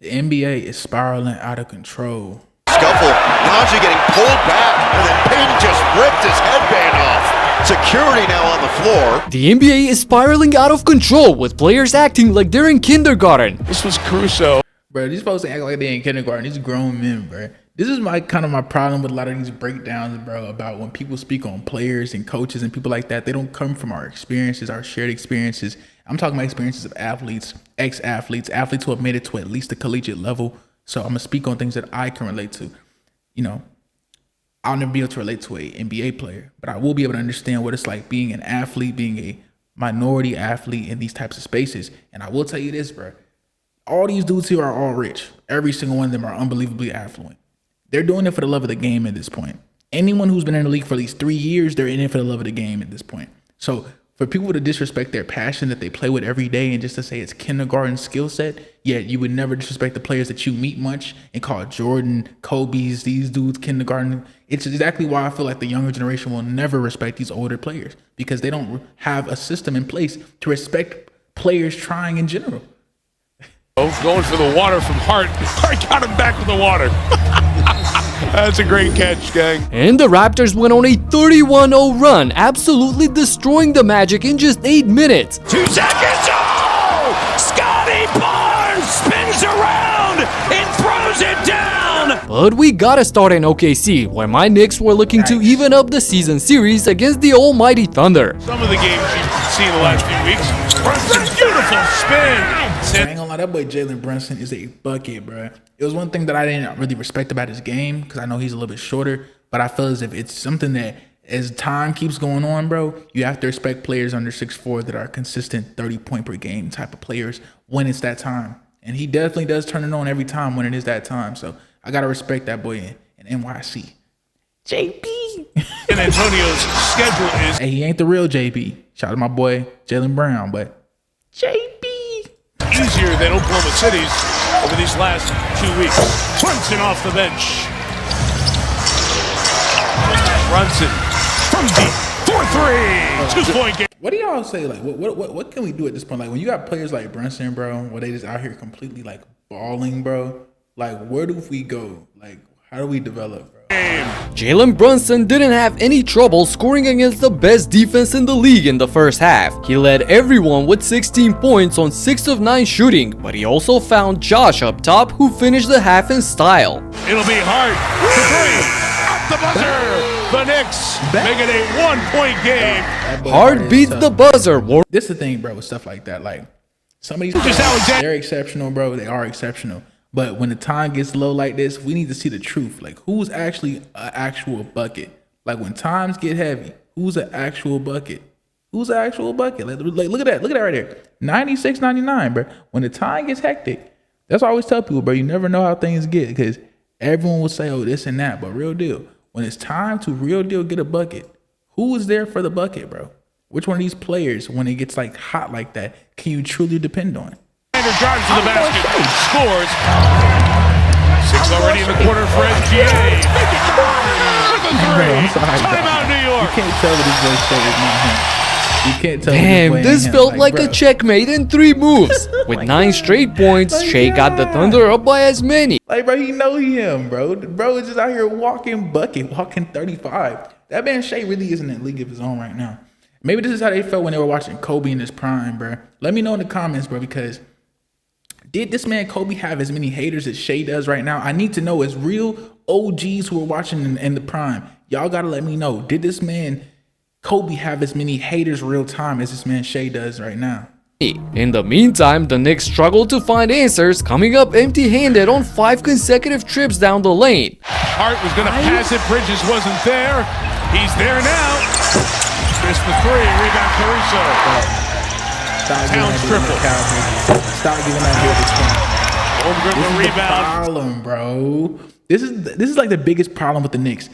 The NBA is spiraling out of control. Scuffle, Naji getting pulled back, and then Payton just ripped his headband off. Security now on the floor. The NBA is spiraling out of control with players acting like they're in kindergarten. This was Caruso. Bro, these folks act like they in kindergarten. These grown men, bro. This is my problem with a lot of these breakdowns, bro, about when people speak on players and coaches and people like that. They don't come from our experiences, our shared experiences. I'm talking about experiences of athletes, ex-athletes, athletes who have made it to at least the collegiate level. So I'm going to speak on things that I can relate to. You know, I'll never be able to relate to an NBA player, but I will be able to understand what it's like being an athlete, being a minority athlete in these types of spaces. And I will tell you this, bro. All these dudes here are all rich. Every single one of them are unbelievably affluent. They're doing it for the love of the game at this point. Anyone who's been in the league for at least 3 years, they're in it for the love of the game at this point. So for people to disrespect their passion that they play with every day and just to say it's kindergarten skill set, yet you would never disrespect the players that you meet much and call Jordan, Kobe's, these dudes kindergarten. It's exactly why I feel like the younger generation will never respect these older players, because they don't have a system in place to respect players trying in general. Going for the water from Hart. Hart got him back with the water. That's a great catch, gang. And the Raptors went on a 31-0 run, absolutely destroying the Magic in just 8 minutes. 2 seconds. Oh! Scotty Barnes spins around and throws it down. But we gotta start in OKC, where my Knicks were looking to even up the season series against the almighty Thunder. Some of the games you've seen the last few weeks. Brunson's beautiful spin. I ain't gonna lie, that boy Jalen Brunson is a bucket, bro. It was one thing that I didn't really respect about his game, because I know he's a little bit shorter, but I feel as if it's something that as time keeps going on, bro, you have to respect players under 6'4" that are consistent 30-point per game type of players when it's that time. And he definitely does turn it on every time when it is that time. So I gotta respect that boy in NYC. JB. And Antonio's schedule is. Hey, he ain't the real JB. Shout out to my boy Jaylen Brown, but JB. Easier than Oklahoma City's over these last 2 weeks. Brunson off the bench. Brunson from deep for 3. 2-point game. What do y'all say? Like, what can we do at this point? Like, when you got players like Brunson, bro, where they just out here completely like balling, bro. Like, where do we go? Like, how do we develop, bro? Jalen Brunson didn't have any trouble scoring against the best defense in the league in the first half. He led everyone with 16 points on 6 of 9 shooting, but he also found Josh up top, who finished the half in style. It'll be Hart for 3. Out the buzzer. The Knicks make it a 1-point game. Hart beats the buzzer. This is the thing, bro, with stuff like that. Like, some of these Just players, they're exceptional, bro. They are exceptional. But when the time gets low like this, we need to see the truth. Like, who's actually an actual bucket? Like, when times get heavy, who's an actual bucket? Who's an actual bucket? Like, look at that. Look at that right there. 96, 99, bro. When the time gets hectic, that's why I always tell people, bro, you never know how things get, because everyone will say, oh, this and that. But real deal, when it's time to real deal get a bucket, who is there for the bucket, bro? Which one of these players, when it gets like hot like that, can you truly depend on? Drives to the basket, scores. 6 already in the quarter for SGA. With a 3. Timeout, New York. You can't tell what this boy said is not him. You can't tell. Damn, this felt like a checkmate in 3 moves. With 9 straight points, Shea got the Thunder up by as many. Like, bro, he know him, bro. Bro is just out here walking bucket, walking 35. That man Shea really isn't in a league of his own right now. Maybe this is how they felt when they were watching Kobe in his prime, bro. Let me know in the comments, bro, because did this man Kobe have as many haters as Shea does right now? I need to know, as real OGs who are watching in the prime, y'all gotta let me know. Did this man Kobe have as many haters real time as this man Shea does right now? In the meantime, the Knicks struggled to find answers, coming up empty-handed on 5 consecutive trips down the lane. Hart was gonna pass it, Bridges wasn't there. He's there now. Missed the 3, rebound Caruso. Towns triple. Stop giving that here this Holmgren the rebound. problem, bro. This is like the biggest problem with the Knicks.